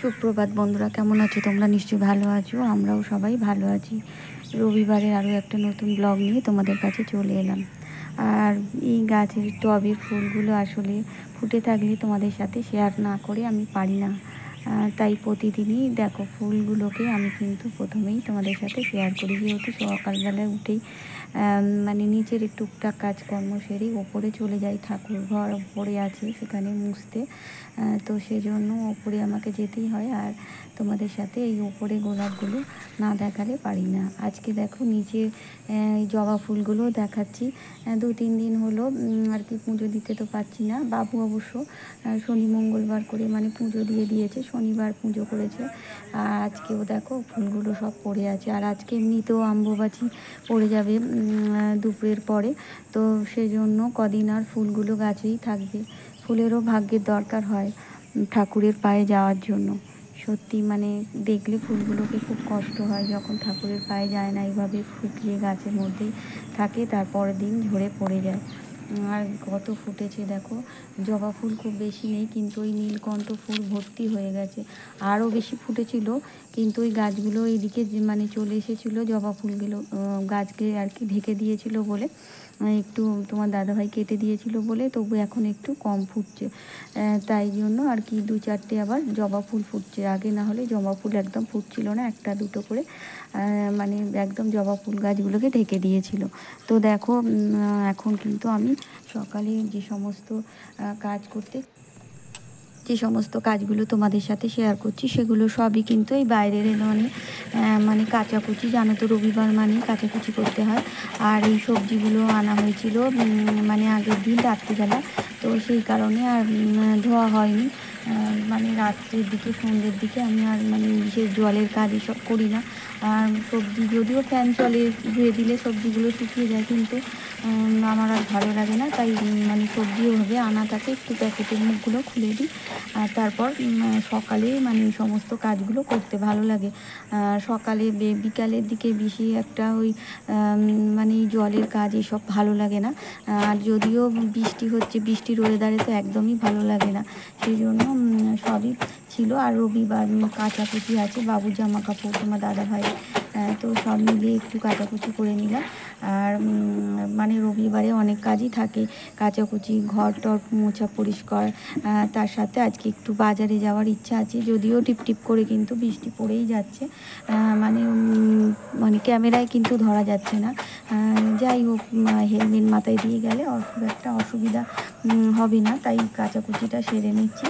সুপ্রভাত বন্ধুরা, কেমন আছো তোমরা? নিশ্চয়ই ভালো আছো, আমরাও সবাই ভালো আছি। রবিবারের আরও একটা নতুন ব্লগ নিয়ে তোমাদের কাছে চলে এলাম। আর এই গাছের টবের ফুলগুলো আসলে ফুটে থাকলে তোমাদের সাথে শেয়ার না করে আমি পারি না। তাই প্রতিদিনই দেখো ফুলগুলোকে আমি কিন্তু প্রথমেই তোমাদের সাথে শেয়ার করি, যেহেতু সকালবেলায় উঠেই মানে নিচের টুকটাক কাজকর্ম সেরেই ওপরে চলে যাই। ঠাকুর ঘর ওপরে আছে, সেখানে মুছতে, তো সেজন্য ওপরে আমাকে যেতেই হয়। আর তোমাদের সাথে এই ওপরে গোলাপগুলো না দেখালে পারি না। আজকে দেখো নিচে এই জবা ফুলগুলো দেখাচ্ছি। 2-3 দিন হলো আর কি পুজো দিতে তো পারছি না। বাবু অবশ্য শনি মঙ্গলবার করে মানে পুজো দিয়ে দিয়েছে, শনিবার পুজো করেছে। আর আজকেও দেখো ফুলগুলো সব পড়ে আছে। আর আজকে এমনিতেও অম্বুবাচী পড়ে যাবে দুপুরের পরে, তো সেজন্য কদিন আর ফুলগুলো গাছেই থাকবে। ফুলেরও ভাগ্যের দরকার হয় ঠাকুরের পায়ে যাওয়ার জন্য। সত্যি মানে দেখলে ফুলগুলোকে খুব কষ্ট হয় যখন ঠাকুরের পায়ে যায় না, এইভাবে শুকিয়ে গাছের মধ্যেই থাকে, তারপরের দিন ঝরে পড়ে যায়। আর কত ফুটেছে দেখো। জবা ফুল খুব বেশি নেই, কিন্তু ওই নীলকণ্ঠ ফুল ভর্তি হয়ে গেছে। আরও বেশি ফুটেছিল, কিন্তু ওই গাছগুলো এইদিকে মানে চলে এসেছিলো, জবা ফুলগুলো গাছকে আর কি ঢেকে দিয়েছিল বলে, একটু তোমার দাদাভাই কেটে দিয়েছিল বলে তবু এখন একটু কম ফুটছে। তাই জন্য আর কি 2-4টে আবার জবা ফুল ফুটছে। আগে না হলে জবা ফুল একদম ফুটছিল না, 1-2 করে মানে একদম জবা ফুল গাছগুলোকে ঢেকে দিয়েছিল। তো দেখো এখন কিন্তু আমি সকালে যে সমস্ত কাজগুলো তোমাদের সাথে শেয়ার করছি সেগুলো সবই কিন্তু এই বাইরের মানে কাচাকুচি, জানো তো রবিবার মানে কাচাকুচি করতে হয়। আর এই সবজিগুলো আনা হয়েছিল মানে আগের দিন রাত্রিবেলা, তো সেই কারণে আর ধোয়া হয়নি। মানে রাত্রের দিকে সন্ধ্যের দিকে আমি আর মানে বিশেষ জলের কাজ এসব করি না। আর সবজি যদিও ফ্যান চলে, ধুয়ে দিলে সবজিগুলো শুকিয়ে যায়, কিন্তু আমার আর ভালো লাগে না। তাই মানে সবজি ওভাবে আনা থাকে, একটু প্যাকেটের মুখগুলো খুলে দিই। আর তারপর সকালে মানে সমস্ত কাজগুলো করতে ভালো লাগে। সকালে বিকালের দিকে বেশি একটা ওই মানে জলের কাজ এসব ভালো লাগে না। আর যদিও বৃষ্টি হচ্ছে, বৃষ্টির ওয়েদারে তো একদমই ভালো লাগে না। সেই জন্য সবই ছিল। আর রবিবার কাচাকুচি আছে, বাবুর জামা কাপড়, তোমার দাদাভাই, তো সব মিলিয়ে একটু কাচাকুচি করে নিলাম। আর মানে রবিবারে অনেক কাজই থাকে, কাচাকুচি, ঘর টর মোছা পরিষ্কার। তার সাথে আজকে একটু বাজারে যাওয়ার ইচ্ছা আছে, যদিও টিপ টিপ করে কিন্তু বৃষ্টি পড়েই যাচ্ছে। মানে মানে ক্যামেরায় কিন্তু ধরা যাচ্ছে না। যাই হোক, হেলমেট মাথায় দিয়ে গেলে খুব একটা অসুবিধা হবে না, তাই কাচাকুচিটা সেরে নিচ্ছি।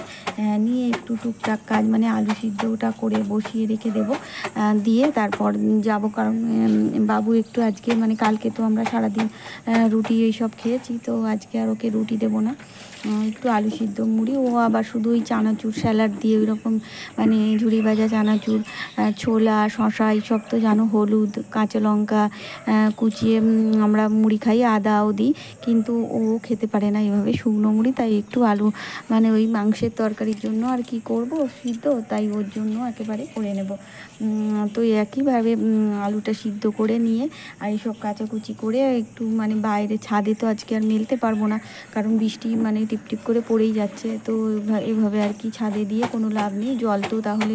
নিয়ে একটু টুকটাক কাজ মানে আলু সিদ্ধটা করে বসিয়ে রেখে দেবো, দিয়ে তারপর যাব। কারণ বাবু একটু আজকে মানে কালকে তো আমরা সারাদিন রুটি এইসব খেয়েছি, তো আজকে আর ওকে রুটি দেবো না, একটু আলু সিদ্ধ মুড়ি। ও আবার শুধু ওই চানাচুর স্যালাড দিয়ে ওই রকম মানে ঝুড়ি ভাজা চানাচুর, ছোলা, শশা এইসব তো জানো, হলুদ, কাঁচা লঙ্কা কুচিয়ে আমরা মুড়ি খাই, আদাও দিই, কিন্তু ও খেতে পারে না এভাবে শুকনো মুড়ি। তাই একটু আলু মানে ওই মাংসের তরকারির জন্য আর কি করব সিদ্ধ, তাই ওর জন্য একেবারে করে নেব। তো একইভাবে আলুটা সিদ্ধ করে নিয়ে আর এইসব কাচাকুচি করে একটু মানে বাইরে ছাদে তো আজকে আর মেলতে পারবো না, কারণ বৃষ্টি মানে টিপটিপ করে পড়েই যাচ্ছে। তো এভাবে আর কি ছাদে দিয়ে কোনো লাভ নেই, জল তো তাহলে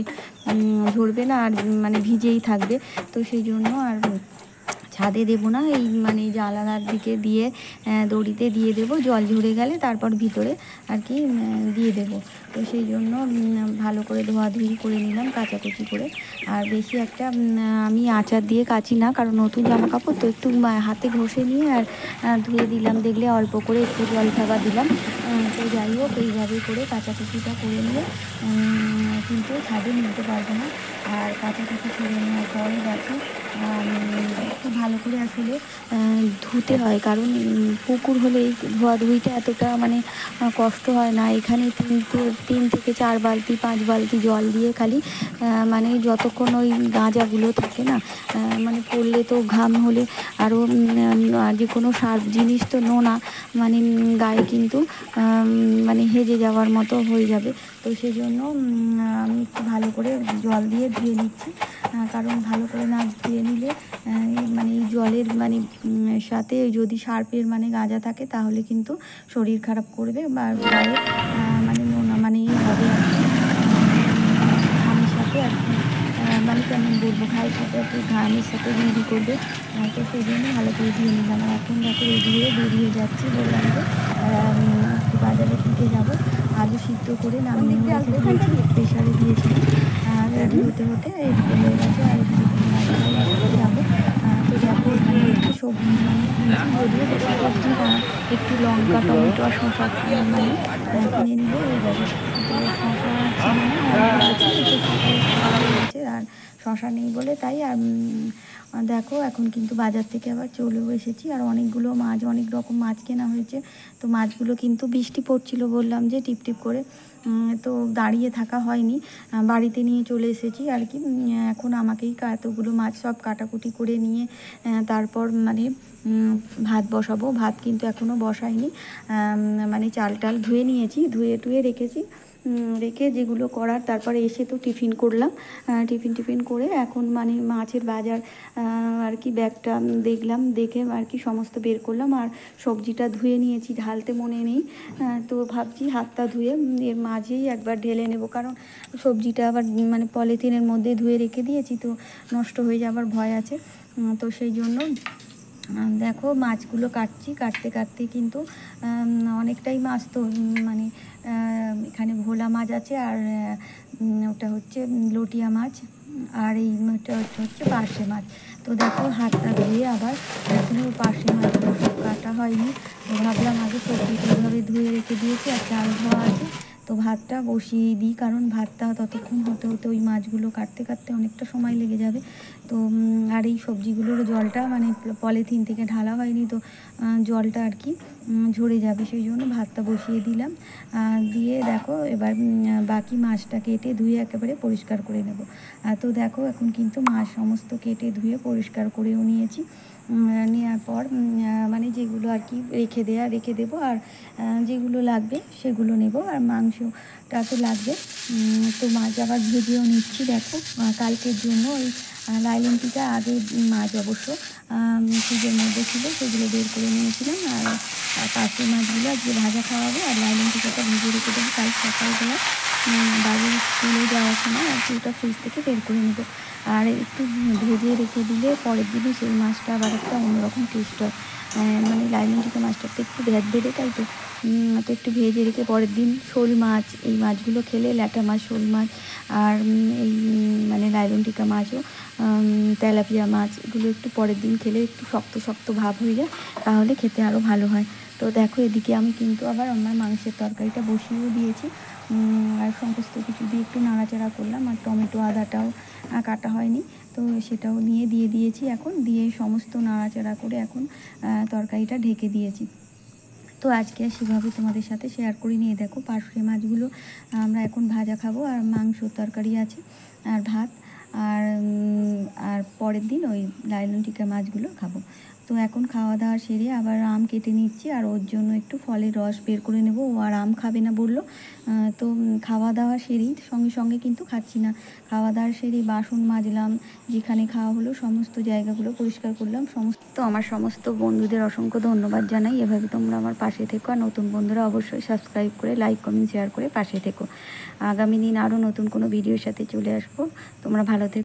ঝরবে না, আর মানে ভিজেই থাকবে। তো সেই জন্য আর ছাদে দেবো না, এই মানে জানালার দিকে দিয়ে দড়িতে দিয়ে দেবো, জল ঝরে গেলে তারপর ভিতরে আর কি দিয়ে দেবো। তো সেই জন্য ভালো করে ধোয়াধুয়ি করে নিলাম কাচাকুচি করে। আর বেশি একটা আমি আচার দিয়ে কাচি না, কারণ নতুন জামা কাপড় তো একটু হাতে ঘষে নিয়ে আর ধুয়ে দিলাম, দেখলে অল্প করে একটু জল থাকা দিলাম। তো যাই হোক, এইভাবে করে কাচাকুচিটা করে নিয়ে কিন্তু ছাদে নিতে পারবো না। আর কাচাকুচি করে নেওয়ার পরে দেখো একটু ভালো করে আসলে ধুতে হয়, কারণ পুকুর হলে এই ধোয়াধুয়িটা এতটা মানে কষ্ট হয় না। এখানে 3 থেকে 4 বালতি 5 বালতি জল দিয়ে খালি মানে যতক্ষণ ওই গাঁজাগুলো থাকে না, মানে পড়লে তো ঘাম হলে আরও যে কোনো সার জিনিস তো নোনা মানে গায়ে কিন্তু মানে হেজে যাওয়ার মতো হয়ে যাবে। তো সেই জন্য আমি একটু ভালো করে জল দিয়ে ধুয়ে নিচ্ছি, কারণ ভালো করে না ধুয়ে নিলে মানে এই জলের মানে সাথে যদি সার্পের মানে গাঁজা থাকে তাহলে কিন্তু শরীর খারাপ করবে, বা গায়ে মানে নোনা মানে হবে আর কি, করবো, ভাইয়ের সাথে একটু ঘামের সাথে রেডি করবে, তো সেই জন্য ভালো করে ধুয়ে নিলাম। আর এখন দেখো রেডি হয়ে বেরিয়ে যাচ্ছি, বললাম যে একটু বাজারের দিকে যাবো। আলু সিদ্ধ করে নামিয়ে রেখে দিয়েছি, প্রেশারে দিয়েছিলাম। রেডি হতে হতে এদিকে হয়ে গেছে, আর এদিকে যাবো। তো দেখো এখানে একটু সবজি কিনছি, যদিও বেশি সবজি না, একটু লঙ্কা, টমেটো আর শসা মানে কিনে নিলে হয়ে যাবে। তো শসা ছিল না, আছে একটু সকালে খাওয়া হয়ে গেছে, আর শসা নেই বলে তাই। আর দেখো এখন কিন্তু বাজার থেকে আবার চলেও এসেছি, আর অনেকগুলো মাছ, অনেক রকম মাছ কেনা হয়েছে। তো মাছগুলো কিন্তু বৃষ্টি পড়ছিল, বললাম যে টিপ টিপ করে, তো দাঁড়িয়ে থাকা হয়নি, বাড়িতে নিয়ে চলে এসেছি আর কি। এখন আমাকেই এতগুলো মাছ সব কাটাকুটি করে নিয়ে তারপর মানে ভাত বসাবো। ভাত কিন্তু এখনও বসাইনি, মানে চাল টাল ধুয়ে নিয়েছি, ধুয়ে রেখেছি, রেখে যেগুলো করার তারপরে এসে তো টিফিন করলাম। টিফিন করে এখন মানে মাছের বাজার আর কি ব্যাগটা দেখলাম, দেখে আর কি সমস্ত বের করলাম, আর সবজিটা ধুয়ে নিয়েছি, ঢালতে মনে নেই। তো ভাবছি হাতটা ধুয়ে এর মাঝেই একবার ঢেলে নেব, কারণ সবজিটা আবার মানে পলিথিনের মধ্যে ধুয়ে রেখে দিয়েছি, তো নষ্ট হয়ে যাবার ভয় আছে। তো সেই জন্য দেখো মাছগুলো কাটতে কাটতে কিন্তু অনেকটাই মাছ, তো মানে এখানে ভোলা মাছ আছে, আর ওটা হচ্ছে লটিয়া মাছ, আর এইটা হচ্ছে পার্শে মাছ। তো দেখো হাতটা ধুয়ে আবার এখনও পার্শে মাছগুলো সব কাটা হয়নি, তো ভাবলাম আগে সবজিটা ওইভাবে ধুয়ে রেখে দিয়েছি, আর চাল ধোয়া আছে, তো ভাতটা বসিয়ে দিই, কারণ ভাতটা ততক্ষণ হতে হতে ওই মাছগুলো কাটতে অনেকটা সময় লেগে যাবে। তো আর এই সবজিগুলোর জলটা মানে পলিথিন থেকে ঢালা হয়নি, তো জলটা আর কি ঝরে যাবে, সেই জন্য ভাতটা বসিয়ে দিলাম। দিয়ে দেখো এবার বাকি মাছটা কেটে ধুয়ে একেবারে পরিষ্কার করে নেব। তো দেখো এখন কিন্তু মাছ সমস্ত কেটে ধুয়ে পরিষ্কার করেও নিয়েছি। নেওয়ার পর মানে যেগুলো আর কি রেখে দেবো, আর যেগুলো লাগবে সেগুলো নেব, আর মাংসটা তো লাগবে। তো মাছ আবার ভেজেও নিচ্ছি, দেখো কালকের জন্য ওই লাইলনটিটা আগে মাছ অবশ্য ফ্রিজের মধ্যে ছিল, সেগুলো বের করে নিয়েছিলাম, আর পাশের মাছগুলো আজকে ভাজা খাওয়াবো, আর লাইলনটিকাটা ভেজে রেখে দেবো কাল সকালবেলা বাড়ির স্কুলে যাওয়ার সময় আর কি, ওটা ফ্রিজ থেকে বের করে নেব। আর একটু ভেজে রেখে দিলে পরের দিনই সেই মাছটা আবার একটা অন্যরকম টেস্ট হয়, মানে লাইলনটিকা মাছটা তো একটু ভেদে তাই তো। তো একটু ভেজে রেখে পরের দিন শোল মাছ, এই মাছগুলো খেলে, ল্যাটা মাছ, শোল মাছ, আর এই মানে লাইলনটিকা মাছও, তেলাপিয়া মাছ, এগুলো একটু পরের দিন খেলে একটু শক্ত শক্ত ভাব হয়ে যায়, তাহলে খেতে আরও ভালো হয়। তো দেখো এদিকে আমি কিন্তু আবার আমার মাংসের তরকারিটা বসিয়েও দিয়েছি, আর সমস্ত কিছু দিয়ে একটু নাড়াচাড়া করলাম, আর টমেটো আদাটাও কাটা হয়নি, তো সেটাও দিয়ে দিয়েছি, এখন দিয়ে সমস্ত নাড়াচাড়া করে এখন তরকারিটা ঢেকে দিয়েছি। তো আজকে সেভাবে তোমাদের সাথে শেয়ার করে নিয়ে দেখো পার্শে মাছগুলো আমরা এখন ভাজা খাবো, আর মাংসর তরকারি আছে, আর ভাত, আর আর পরের দিন ওই লাইলনটিকা মাছগুলো খাবো। তো এখন খাওয়া দাওয়া সেরে আবার আম কেটে নিচ্ছি, আর ওর জন্য একটু ফলের রস বের করে নেব, ও আর আম খাবে না বললো। তো খাওয়া দাওয়া সেরেই সঙ্গে কিন্তু খাচ্ছি না, খাওয়া দাওয়া সেরে বাসন মাজলাম, যেখানে খাওয়া হলো সমস্ত জায়গাগুলো পরিষ্কার করলাম। তো আমার সমস্ত বন্ধুদের অসংখ্য ধন্যবাদ জানাই, এভাবে তোমরা আমার পাশে থেকো, আর নতুন বন্ধুরা অবশ্যই সাবস্ক্রাইব করে লাইক কমেন্ট শেয়ার করে পাশে থেকো। আগামী দিন আরও নতুন কোনো ভিডিওর সাথে চলে আসবো, তোমরা ভালো থেকো।